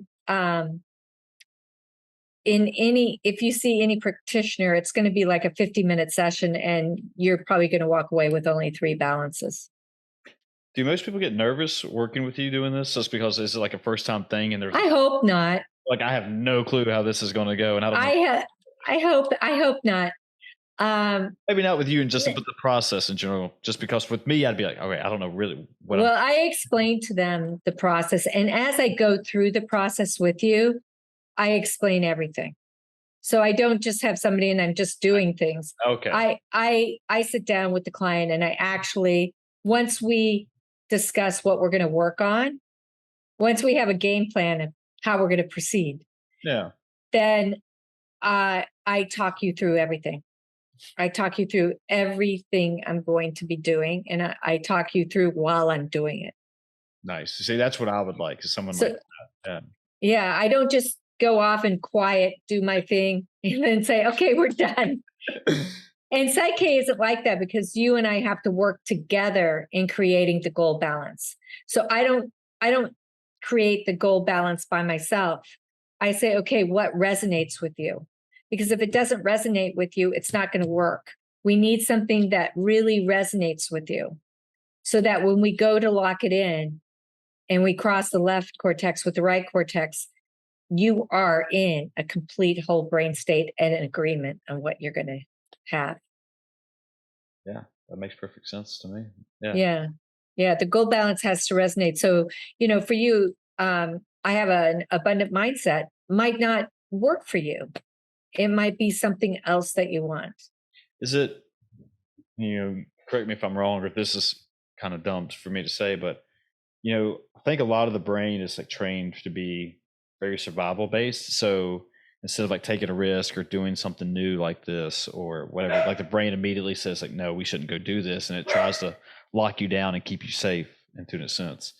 if you see any practitioner, it's going to be like a 50-minute session, and you're probably going to walk away with only 3 balances. Do most people get nervous working with you doing this just because this is like a first time thing and there's I hope not. like I have no clue how this is going to go and I don't know. I hope not. Maybe not with you and just but the process in general. Just because with me I'd be like, okay, I don't know really what well, I explain to them the process, and as I go through the process with you, I explain everything. So I don't just have somebody and I'm just doing things. Okay. I sit down with the client, and I actually, once we discuss what we're going to work on, once we have a game plan of how we're going to proceed, Yeah. then I talk you through everything. I talk you through everything I'm going to be doing, and I talk you through while I'm doing it. Nice. See, that's what I would like is someone So, like that. yeah, I don't just go off and quiet, do my thing, and then say, okay, we're done. And Psyche isn't like that, because you and I have to work together in creating the goal balance. So I don't create the goal balance by myself. I say, okay, what resonates with you? Because if it doesn't resonate with you, it's not going to work. We need something that really resonates with you, so that when we go to lock it in and we cross the left cortex with the right cortex, you are in a complete whole brain state and an agreement on what you're going to have. Yeah, that makes perfect sense to me. Yeah. Yeah. Yeah. The goal balance has to resonate. So, for you, I have an abundant mindset might not work for you. It might be something else that you want. Is it, correct me if I'm wrong or if this is kind of dumb for me to say, but I think a lot of the brain is like trained to be very survival based. So instead of like taking a risk or doing something new like this or whatever, like the brain immediately says like, no, we shouldn't go do this. And it tries to lock you down and keep you safe in a sense.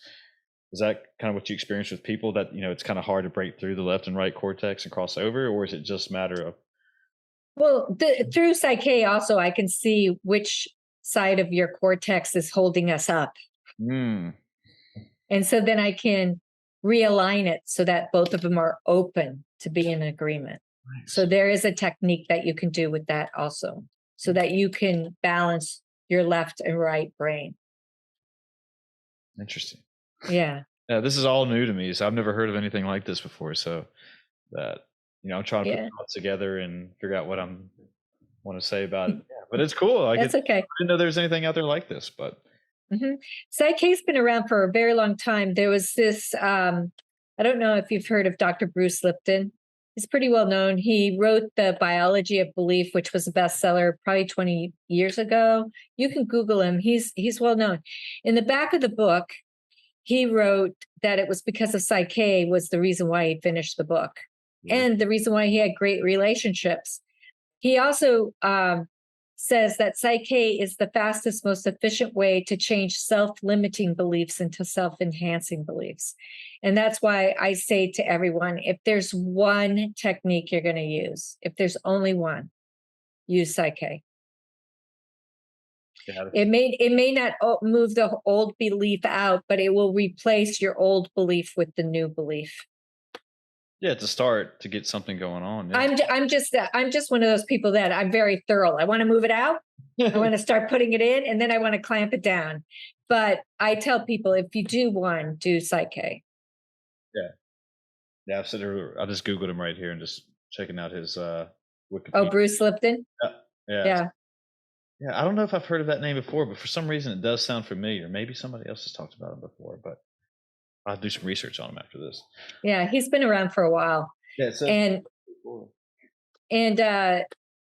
Is that kind of what you experience with people that, it's kind of hard to break through the left and right cortex and cross over? Or is it just a matter of, Well, through Psyche also, I can see which side of your cortex is holding us up. And so then I can realign it so that both of them are open to be in agreement. Nice. So there is a technique that you can do with that also, so that you can balance your left and right brain. Interesting. Yeah. Yeah, this is all new to me. So I've never heard of anything like this before. So that, I'm trying to put thoughts together and figure out what I'm want to say about it. Yeah, but it's cool. That's okay. I didn't know there was anything out there like this, but. Psyche's been around for a very long time. There was this, I don't know if you've heard of Dr. Bruce Lipton. He's pretty well known. He wrote The Biology of Belief, which was a bestseller probably 20 years ago. You can Google him. He's well known. In the back of the book, he wrote that it was because of Psyche was the reason why he finished the book, and the reason why he had great relationships. He also says that Psyche is the fastest, most efficient way to change self-limiting beliefs into self-enhancing beliefs. And that's why I say to everyone, if there's one technique you're going to use, if there's only one, use Psyche. It may not move the old belief out, but it will replace your old belief with the new belief. Yeah, to start to get something going on. Yeah. I'm just one of those people that I'm very thorough. I want to move it out. I want to start putting it in, and then I want to clamp it down. But I tell people, if you do one, do Psyche. Yeah. Yeah, I just Googled him right here and just checking out his Wikipedia. Oh, Bruce Lipton? Yeah. Yeah, I don't know if I've heard of that name before, but for some reason it does sound familiar. Maybe somebody else has talked about him before, but I'll do some research on him after this. Yeah, he's been around for a while. Yeah,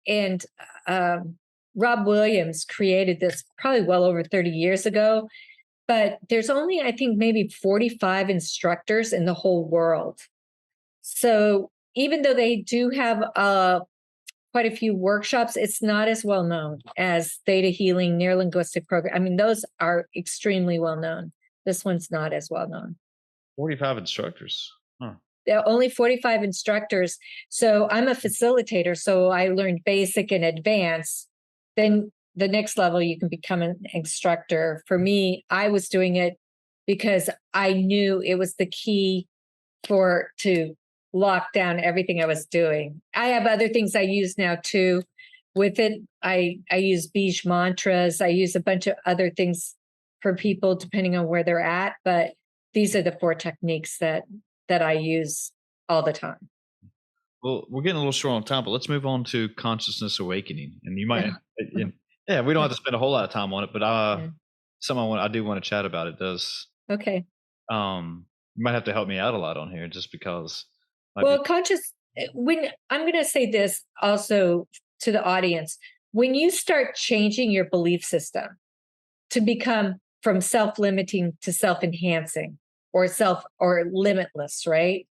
and Rob Williams created this probably well over 30 years ago, but there's only, I think, maybe 45 instructors in the whole world. So even though they do have quite a few workshops, it's not as well known as theta healing, neurolinguistic program. I mean, those are extremely well known. This one's not as well known. 45 instructors. Huh. There are only 45 instructors. So I'm a facilitator. So I learned basic and advanced. Then the next level, you can become an instructor. For me, I was doing it because I knew it was the key to lock down everything I was doing. I have other things I use now too. With it, I use Beige mantras. I use a bunch of other things for people depending on where they're at. But these are the 4 techniques that I use all the time. Well, we're getting a little short on time, but let's move on to consciousness awakening. And you might, Yeah. yeah, we don't have to spend a whole lot of time on it, but something I do want to chat about. It does. Okay. You might have to help me out a lot on here, just because. Well, when I'm going to say this also to the audience, when you start changing your belief system to become from self-limiting to self-enhancing or limitless, right?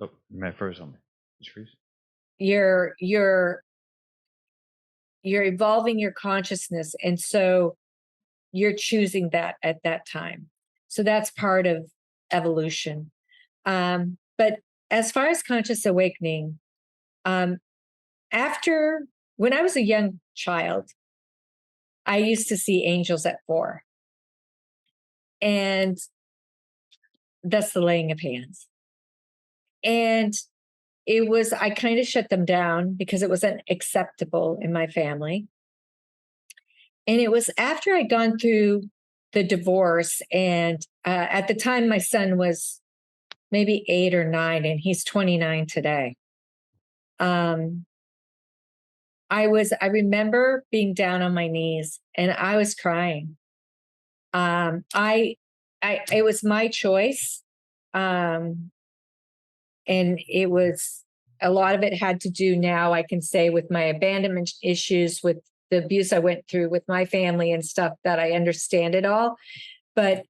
Oh, you might froze on me. Just freeze. You're evolving your consciousness, and so you're choosing that at that time. So that's part of evolution. But as far as conscious awakening, after when I was a young child, I used to see angels at 4. And that's the laying of hands. And I kind of shut them down because it wasn't acceptable in my family. And it was after I'd gone through the divorce. And at the time, my son was maybe 8 or 9, and he's 29 today. I remember being down on my knees and I was crying. It was my choice. And it was, a lot of it had to do now, I can say, with my abandonment issues, with the abuse I went through with my family and stuff, that I understand it all. But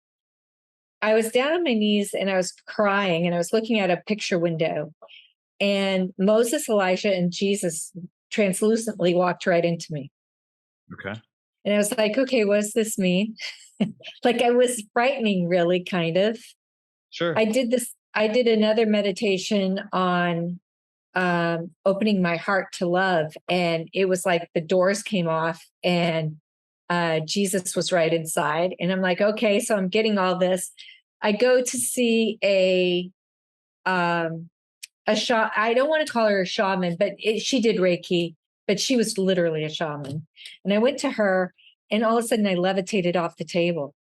I was down on my knees and I was crying, and I was looking at a picture window, and Moses, Elijah, and Jesus translucently walked right into me. Okay. And I was like, okay, what does this mean? Like, I was frightening, really, kind of. Sure. I did another meditation on opening my heart to love. And it was like the doors came off and Jesus was right inside. And I'm like, okay, so I'm getting all this. I go to see a I don't want to call her a shaman, but she did Reiki, but she was literally a shaman. And I went to her, and all of a sudden I levitated off the table.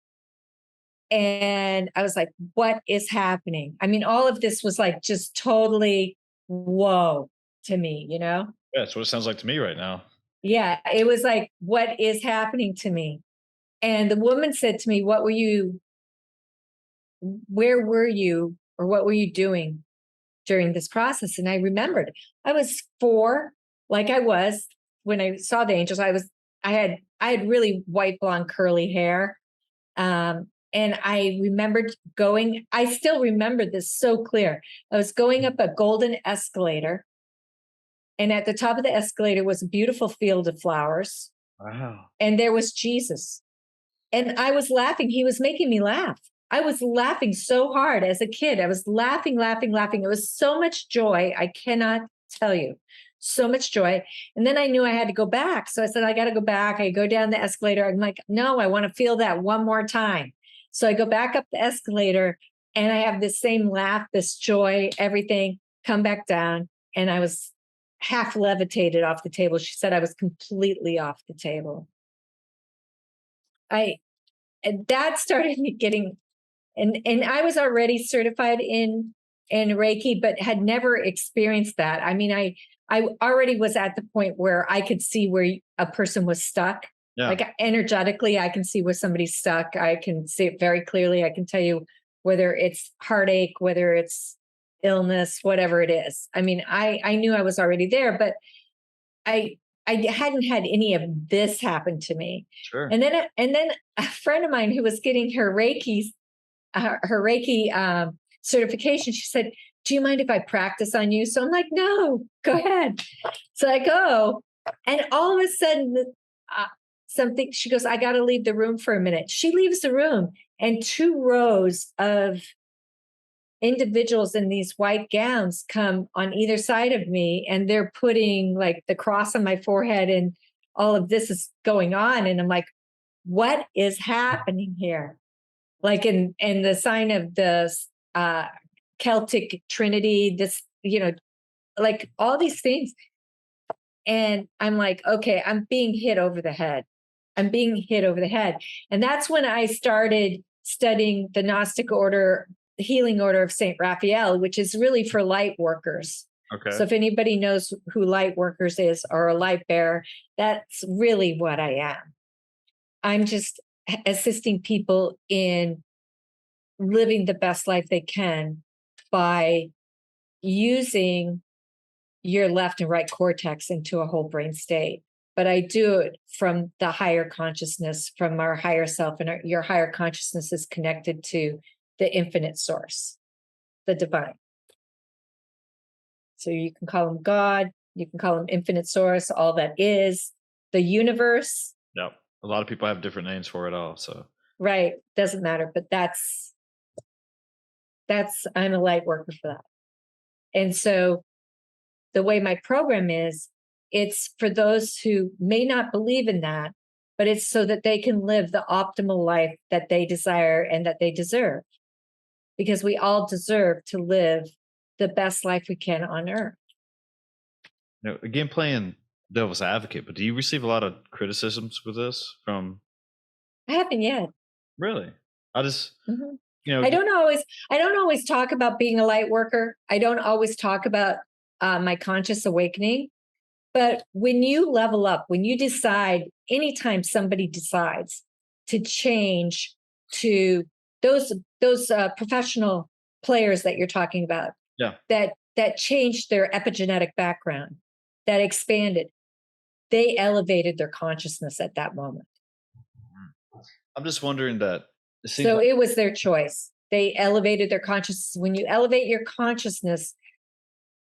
And I was like, what is happening? I mean, all of this was like just totally whoa to me, Yeah, that's what it sounds like to me right now. Yeah, it was like, what is happening to me? And the woman said to me, where were you, or what were you doing during this process? And I remembered I was 4, like I was when I saw the angels. I had really white, blonde, curly hair. And I remembered I still remember this so clear. I was going up a golden escalator, and at the top of the escalator was a beautiful field of flowers. Wow. And there was Jesus. And I was laughing. He was making me laugh. I was laughing so hard as a kid. I was laughing, laughing, laughing. It was so much joy. I cannot tell you. So much joy. And then I knew I had to go back. So I said, I got to go back. I go down the escalator. I'm like, no, I want to feel that one more time. So I go back up the escalator, and I have this same laugh, this joy, everything, come back down. And I was half levitated off the table. She said I was completely off the table. And that started me getting, and I was already certified in Reiki, but had never experienced that. I mean, I already was at the point where I could see where a person was stuck. Yeah. Like energetically, I can see where somebody's stuck. I can see it very clearly. I can tell you whether it's heartache, whether it's illness, whatever it is. I mean, I knew I was already there, but I hadn't had any of this happen to me. Sure. And then a friend of mine who was getting her Reiki certification, she said, do you mind if I practice on you? So I'm like, no, go ahead. So I go, and all of a sudden she goes, I got to leave the room for a minute. She leaves the room, and 2 rows of individuals in these white gowns come on either side of me, and they're putting like the cross on my forehead, and all of this is going on. And I'm like, what is happening here? like in the sign of the Celtic Trinity, this, like all these things. And I'm like, okay, I'm being hit over the head. I'm being hit over the head. And that's when I started studying the Gnostic order, the healing order of St. Raphael, which is really for light workers. Okay. So if anybody knows who light workers is, or a light bearer, that's really what I am. I'm just assisting people in living the best life they can by using your left and right cortex into a whole brain state. But I do it from the higher consciousness, from our higher self, and your higher consciousness is connected to the infinite source, the divine. So you can call him God, you can call him infinite source, all that is, the universe. Yep. A lot of people have different names for it all. So right, doesn't matter. But that's I'm a light worker for that. And so the way my program is, it's for those who may not believe in that, but it's so that they can live the optimal life that they desire and that they deserve. Because we all deserve to live the best life we can on earth. Now, again, playing devil's advocate, but do you receive a lot of criticisms with this from? I haven't yet. Really? I just, I don't always talk about being a light worker. I don't always talk about my conscious awakening. But when you level up, when you decide, anytime somebody decides to change to those professional players that you're talking about, that changed their epigenetic background, that expanded, they elevated their consciousness at that moment. I'm just wondering that. So it was their choice. They elevated their consciousness. When you elevate your consciousness,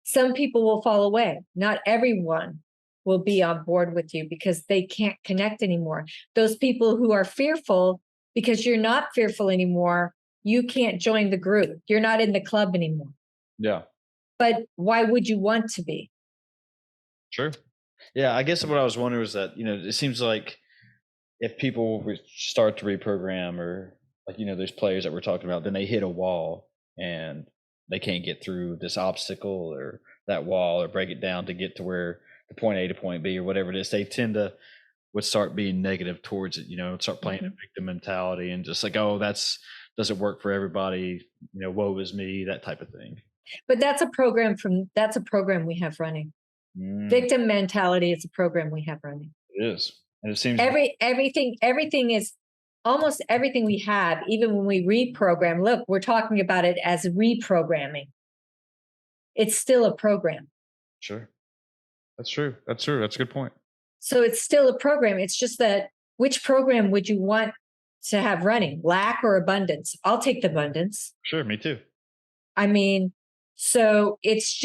some people will fall away. Not everyone will be on board with you because they can't connect anymore. Those people who are fearful, because you're not fearful anymore, you can't join the group. You're not in the club anymore. Yeah. But why would you want to be? Sure. Yeah, I guess what I was wondering was that, it seems like if people start to reprogram, or like, those players that we're talking about, then they hit a wall and they can't get through this obstacle or that wall, or break it down to get to where the point A to point B or whatever it is. They tend to would start being negative towards it, start playing a victim mentality and just like, oh, doesn't work for everybody, woe is me, that type of thing. But that's a program we have running. Victim mentality is a program we have running. It is. And it seems everything is, almost everything we have, even when we reprogram, look, we're talking about it as reprogramming. It's still a program. Sure. That's true. That's a good point. So it's still a program. It's just that, which program would you want to have running? Lack or abundance? I'll take the abundance. Sure, me too. I mean, so it's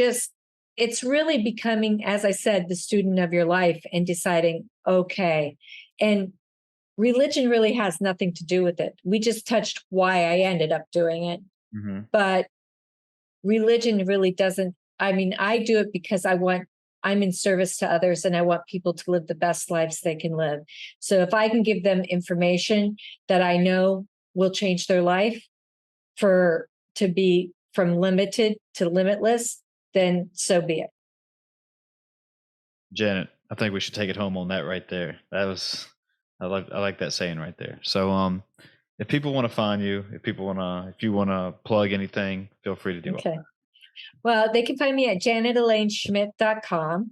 really becoming, as I said, the student of your life and deciding, okay. And religion really has nothing to do with it. We just touched why I ended up doing it. Mm-hmm. But religion really doesn't. I mean, I do it because I'm in service to others and I want people to live the best lives they can live. So if I can give them information that I know will change their life to be from limited to limitless, then so be it. Janet, I think we should take it home on that right there. I like that saying right there. So if people want to find you, if you want to plug anything, feel free to do it. Okay. Well, they can find me at janetelaneschmidt.com.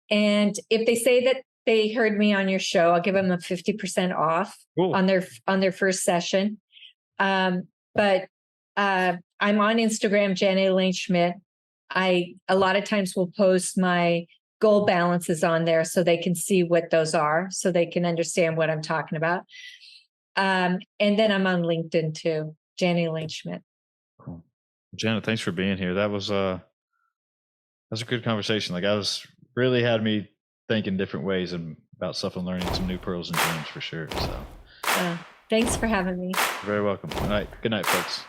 And if they say that they heard me on your show, I'll give them a 50% off on their first session. But I'm on Instagram, Janet Elaine Schmidt. I a lot of times will post my goal balances on there so they can see what those are, so they can understand what I'm talking about. And then I'm on LinkedIn too, Janet Elaine Schmidt. Cool. Janet, thanks for being here. That was a good conversation. Like, really had me thinking different ways about stuff and learning some new pearls and gems for sure. So thanks for having me. You're very welcome. All right. Good night, folks.